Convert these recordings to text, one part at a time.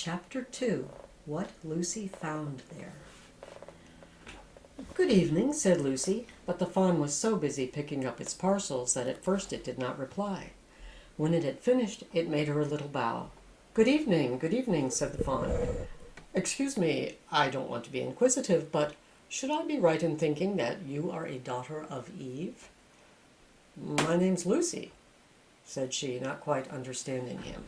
Chapter 2, What Lucy Found There. "Good evening," said Lucy, but the fawn was so busy picking up its parcels that at first it did not reply. When it had finished, it made her a little bow. Good evening," said the fawn. "Excuse me, I don't want to be inquisitive, but should I be right in thinking that you are a daughter of Eve?" "My name's Lucy," said she, not quite understanding him.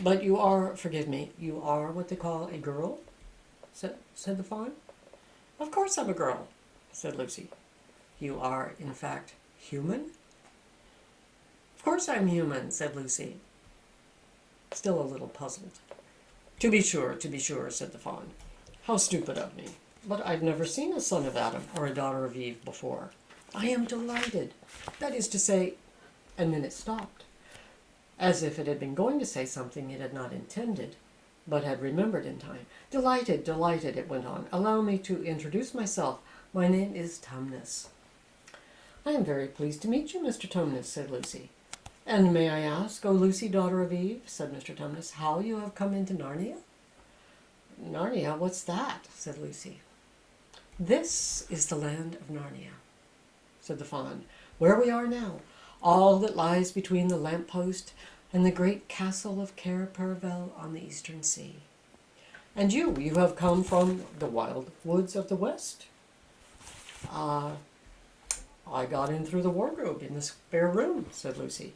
"But you are, forgive me, you are what they call a girl?" said the fawn. "Of course I'm a girl," said Lucy. "You are, in fact, human?" "Of course I'm human," said Lucy, still a little puzzled. To be sure," said the fawn. "How stupid of me. But I've never seen a son of Adam or a daughter of Eve before. I am delighted. That is to say," and then it stopped, as if it had been going to say something it had not intended, but had remembered in time. Delighted, it went on. "Allow me to introduce myself. My name is Tumnus." "I am very pleased to meet you, Mr. Tumnus," said Lucy. "And may I ask, O Lucy, daughter of Eve," said Mr. Tumnus, "how you have come into Narnia?" "Narnia? What's that?" said Lucy. "This is the land of Narnia," said the fawn, "where we are now. All that lies between the lamppost and the great castle of Cair Paravel on the eastern sea. And you have come from the wild woods of the west?" I got in through the wardrobe in the spare room," said Lucy.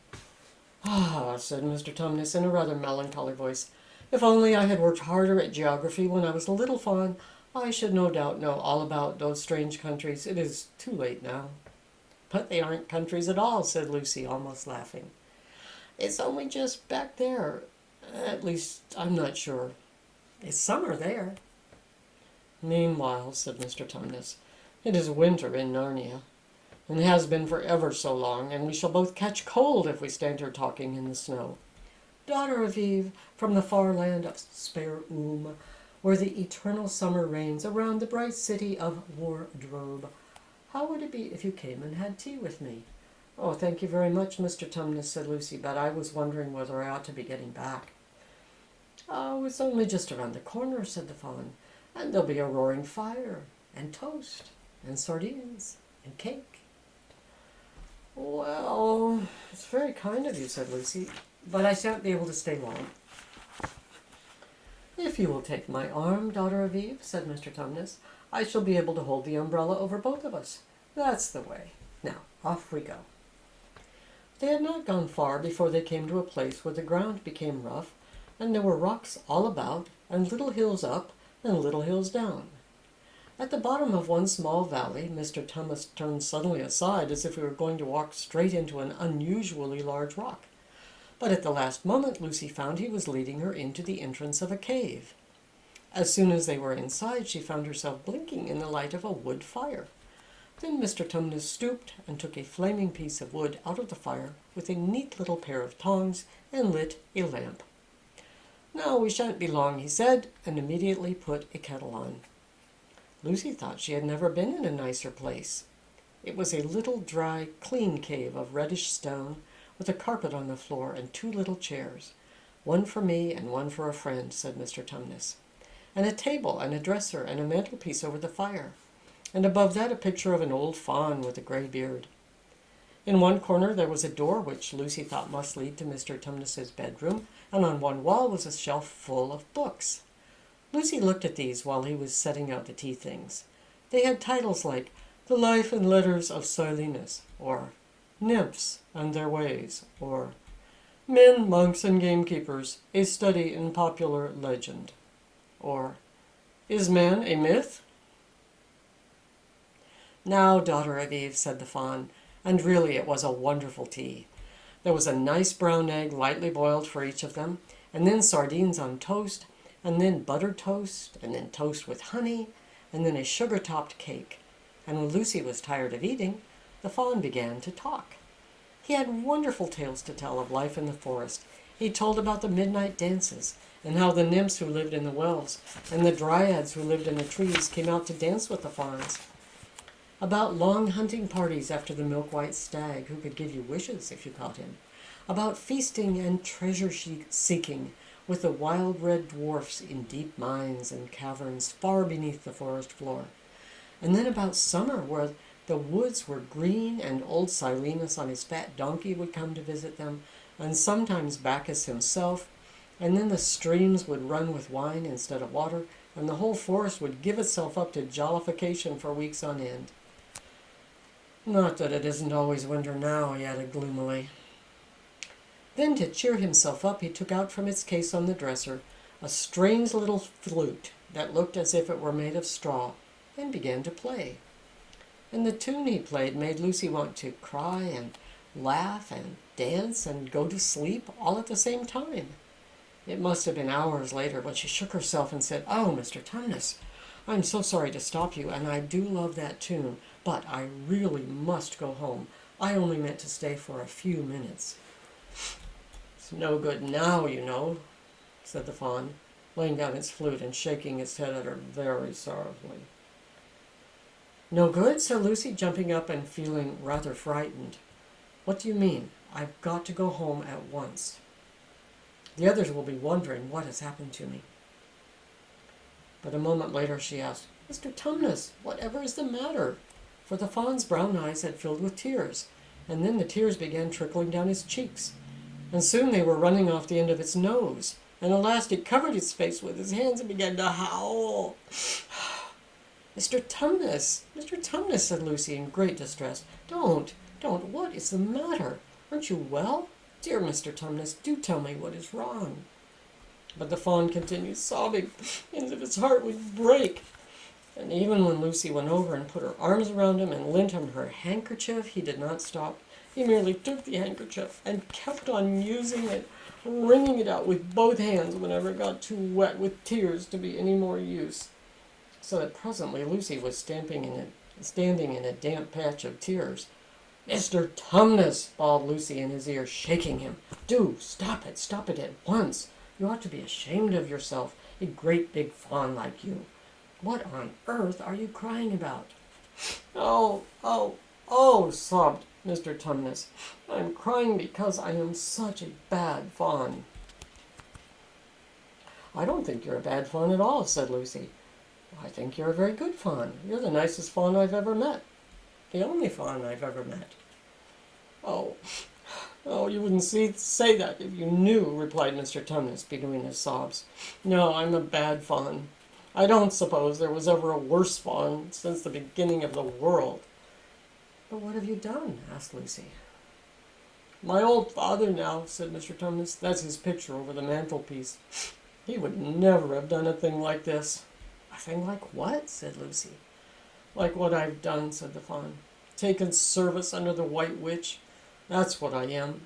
"Ah," said Mr. Tumnus in a rather melancholy voice, "if only I had worked harder at geography when I was a little fawn, I should no doubt know all about those strange countries. It is too late now." "But they aren't countries at all," said Lucy, almost laughing. "It's only just back there. At least, I'm not sure. It's summer there." "Meanwhile," said Mr. Tumnus, "it is winter in Narnia, and has been for ever so long, and we shall both catch cold if we stand here talking in the snow. Daughter of Eve, from the far land of Spare where the eternal summer reigns around the bright city of Wardrobe, how would it be if you came and had tea with me?" "Oh, thank you very much, Mr. Tumnus," said Lucy, "but I was wondering whether I ought to be getting back." "Oh, it's only just around the corner," said the fawn, "and there'll be a roaring fire, and toast, and sardines, and cake." "Well, it's very kind of you," said Lucy, "but I shan't be able to stay long." "If you will take my arm, daughter of Eve," said Mr. Tumnus, "I shall be able to hold the umbrella over both of us. That's the way. Now, off we go." They had not gone far before they came to a place where the ground became rough, and there were rocks all about, and little hills up, and little hills down. At the bottom of one small valley, Mr. Tumnus turned suddenly aside as if he were going to walk straight into an unusually large rock. But at the last moment Lucy found he was leading her into the entrance of a cave. As soon as they were inside, she found herself blinking in the light of a wood fire. Then Mr. Tumnus stooped and took a flaming piece of wood out of the fire with a neat little pair of tongs and lit a lamp. "Now we shan't be long," he said, and immediately put a kettle on. Lucy thought she had never been in a nicer place. It was a little dry, clean cave of reddish stone, with a carpet on the floor and two little chairs, "one for me and one for a friend," said Mr. Tumnus, "and a table and a dresser and a mantelpiece over the fire, and above that a picture of an old fawn with a gray beard." In one corner there was a door which Lucy thought must lead to Mr. Tumnus's bedroom, and on one wall was a shelf full of books. Lucy looked at these while he was setting out the tea things. They had titles like "The Life and Letters of Silenus," or "Nymphs and Their Ways," or "Men, Monks, and Gamekeepers, a Study in Popular Legend," or "Is Man a Myth?" "Now, daughter of Eve," said the fawn, and really it was a wonderful tea. There was a nice brown egg lightly boiled for each of them, and then sardines on toast, and then buttered toast, and then toast with honey, and then a sugar-topped cake. And when Lucy was tired of eating, the fawn began to talk. He had wonderful tales to tell of life in the forest. He told about the midnight dances, and how the nymphs who lived in the wells and the dryads who lived in the trees came out to dance with the fawns. About long hunting parties after the milk-white stag who could give you wishes if you caught him. About feasting and treasure-seeking with the wild red dwarfs in deep mines and caverns far beneath the forest floor. And then about summer, where the woods were green and old Silenus on his fat donkey would come to visit them, and sometimes Bacchus himself, and then the streams would run with wine instead of water, and the whole forest would give itself up to jollification for weeks on end. Not that it isn't always winter now, he added gloomily. Then, to cheer himself up, he took out from its case on the dresser a strange little flute that looked as if it were made of straw, and began to play. And the tune he played made Lucy want to cry and laugh and dance and go to sleep all at the same time. It must have been hours later when she shook herself and said, "Oh, Mr. Tumnus, I'm so sorry to stop you, and I do love that tune, but I really must go home. I only meant to stay for a few minutes." "It's no good now, you know," said the fawn, laying down its flute and shaking its head at her very sorrowfully. "No good?" said Lucy, jumping up and feeling rather frightened. "What do you mean? I've got to go home at once. The others will be wondering what has happened to me." But a moment later she asked, "Mr. Tumnus, whatever is the matter?" For the fawn's brown eyes had filled with tears, and then the tears began trickling down his cheeks, and soon they were running off the end of its nose, and at last he covered his face with his hands and began to howl. Mr. Tumnus, said Lucy in great distress. Don't, what is the matter? Aren't you well? Dear Mr. Tumnus, do tell me what is wrong." But the fawn continued sobbing, as if his heart would break. And even when Lucy went over and put her arms around him and lent him her handkerchief, he did not stop. He merely took the handkerchief and kept on using it, wringing it out with both hands whenever it got too wet with tears to be any more use. So that presently Lucy was standing in a damp patch of tears. "Mr. Tumnus," bawled Lucy in his ear, shaking him. "Do stop it at once. You ought to be ashamed of yourself, a great big fawn like you. What on earth are you crying about?" Oh, sobbed Mr. Tumnus. "I'm crying because I am such a bad fawn." "I don't think you're a bad fawn at all," said Lucy. "I think you're a very good fawn. You're the nicest fawn I've ever met. The only fawn I've ever met." Oh, you wouldn't say that if you knew," replied Mr. Tumnus between his sobs. "No, I'm a bad fawn. I don't suppose there was ever a worse fawn since the beginning of the world." "But what have you done?" asked Lucy. "My old father now," said Mr. Tumnus. "That's his picture over the mantelpiece. He would never have done a thing like this." "A thing like what?" said Lucy. "Like what I've done," said the fawn. "Taken service under the White Witch. That's what I am.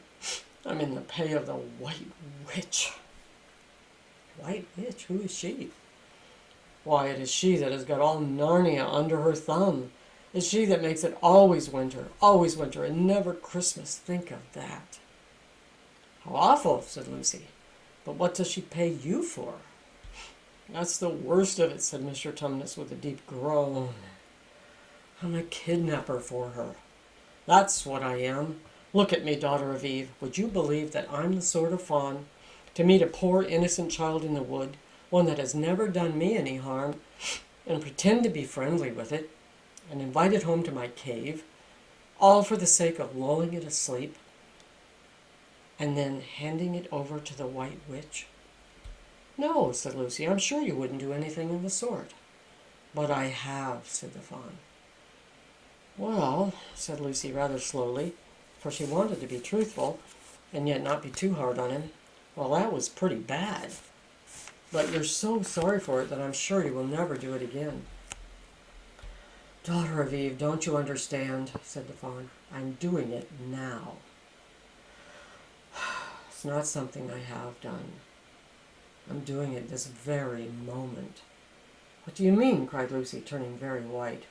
I'm in the pay of the White Witch." "White Witch? Who is she?" "Why, it is she that has got all Narnia under her thumb. It's she that makes it always winter, and never Christmas. Think of that." "How awful," said Lucy. "But what does she pay you for?" "That's the worst of it," said Mr. Tumnus with a deep groan. "I'm a kidnapper for her. That's what I am. Look at me, daughter of Eve. Would you believe that I'm the sort of fawn to meet a poor innocent child in the wood, one that has never done me any harm, and pretend to be friendly with it, and invite it home to my cave, all for the sake of lulling it asleep, and then handing it over to the White Witch?" "No," said Lucy, "I'm sure you wouldn't do anything of the sort." "But I have," said the fawn. "Well," said Lucy rather slowly, for she wanted to be truthful, and yet not be too hard on him. "Well, that was pretty bad. But you're so sorry for it that I'm sure you will never do it again." "Daughter of Eve, don't you understand?" said the fawn. "I'm doing it now. It's not something I have done. I'm doing it this very moment." "What do you mean?" cried Lucy, turning very white.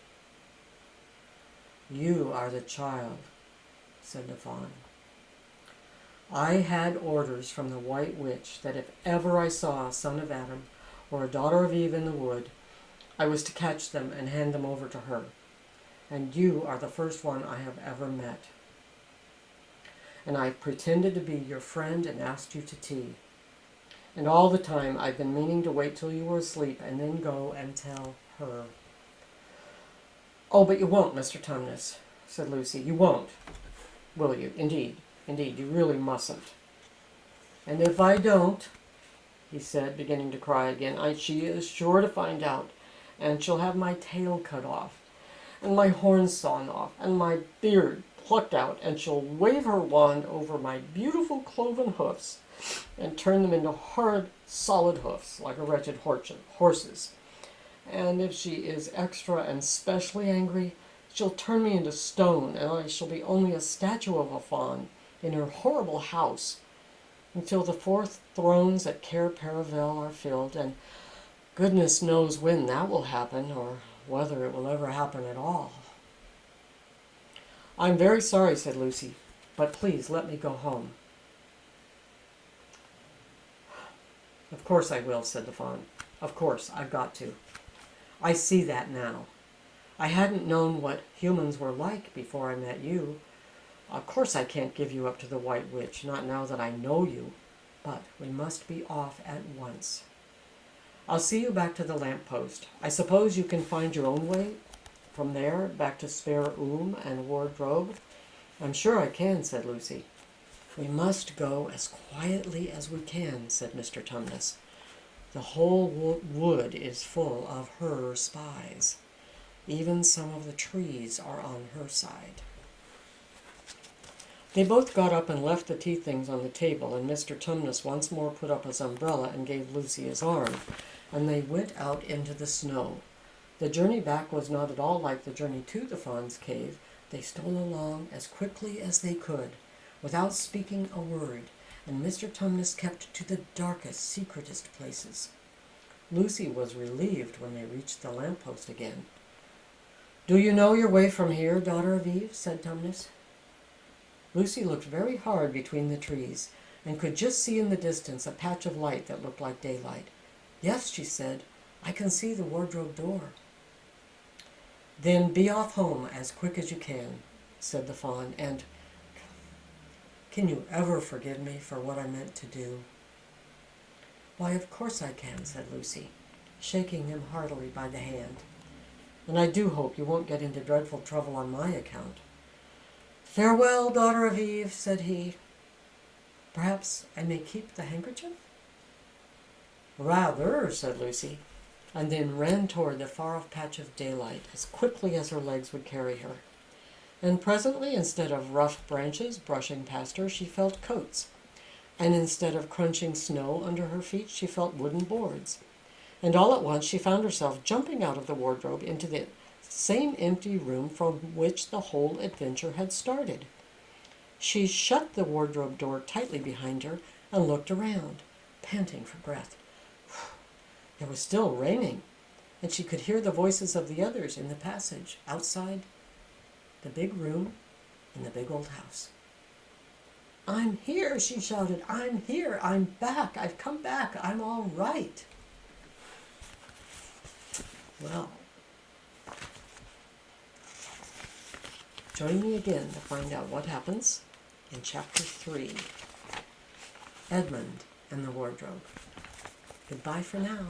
"You are the child," said the fawn. "I had orders from the White Witch that if ever I saw a son of Adam or a daughter of Eve in the wood, I was to catch them and hand them over to her. And you are the first one I have ever met. And I've pretended to be your friend and asked you to tea. And all the time I've been meaning to wait till you were asleep and then go and tell her. Oh, but you won't, Mr. Tumnus, said Lucy. You won't, will you? Indeed, you really mustn't. And if I don't, he said, beginning to cry again, she is sure to find out, and she'll have my tail cut off, and my horns sawn off, and my beard plucked out, and she'll wave her wand over my beautiful cloven hoofs, and turn them into horrid solid hoofs, like a wretched horse's. And if she is extra and specially angry, she'll turn me into stone, and I shall be only a statue of a fawn in her horrible house, until the 4 thrones at Cair Paravel are filled, and goodness knows when that will happen, or whether it will ever happen at all. I'm very sorry, said Lucy, but please let me go home. Of course I will, said the fawn. Of course, I've got to. I see that now. I hadn't known what humans were like before I met you. Of course I can't give you up to the White Witch, not now that I know you, but we must be off at once. I'll see you back to the lamppost. I suppose you can find your own way from there back to Spare and Wardrobe? I'm sure I can, said Lucy. We must go as quietly as we can, said Mr. Tumnus. The whole wood is full of her spies. Even some of the trees are on her side. They both got up and left the tea things on the table, and Mr. Tumnus once more put up his umbrella and gave Lucy his arm, and they went out into the snow. The journey back was not at all like the journey to the fawn's cave. They stole along as quickly as they could, without speaking a word, and Mr. Tumnus kept to the darkest, secretest places. Lucy was relieved when they reached the lamppost again. Do you know your way from here, daughter of Eve? Said Tumnus. Lucy looked very hard between the trees, and could just see in the distance a patch of light that looked like daylight. Yes, she said, I can see the wardrobe door. Then be off home as quick as you can, said the fawn, and can you ever forgive me for what I meant to do? Why, of course I can, said Lucy, shaking him heartily by the hand. And I do hope you won't get into dreadful trouble on my account. Farewell, daughter of Eve, said he. Perhaps I may keep the handkerchief? Rather, said Lucy, and then ran toward the far-off patch of daylight as quickly as her legs would carry her. And presently, instead of rough branches brushing past her, she felt coats. And instead of crunching snow under her feet, she felt wooden boards. And all at once she found herself jumping out of the wardrobe into the same empty room from which the whole adventure had started. She shut the wardrobe door tightly behind her and looked around, panting for breath. It was still raining, and she could hear the voices of the others in the passage outside the big room in the big old house. I'm here, she shouted. I'm here. I'm back. I've come back. I'm all right. Well, join me again to find out what happens in Chapter 3, Edmund and the Wardrobe. Goodbye for now.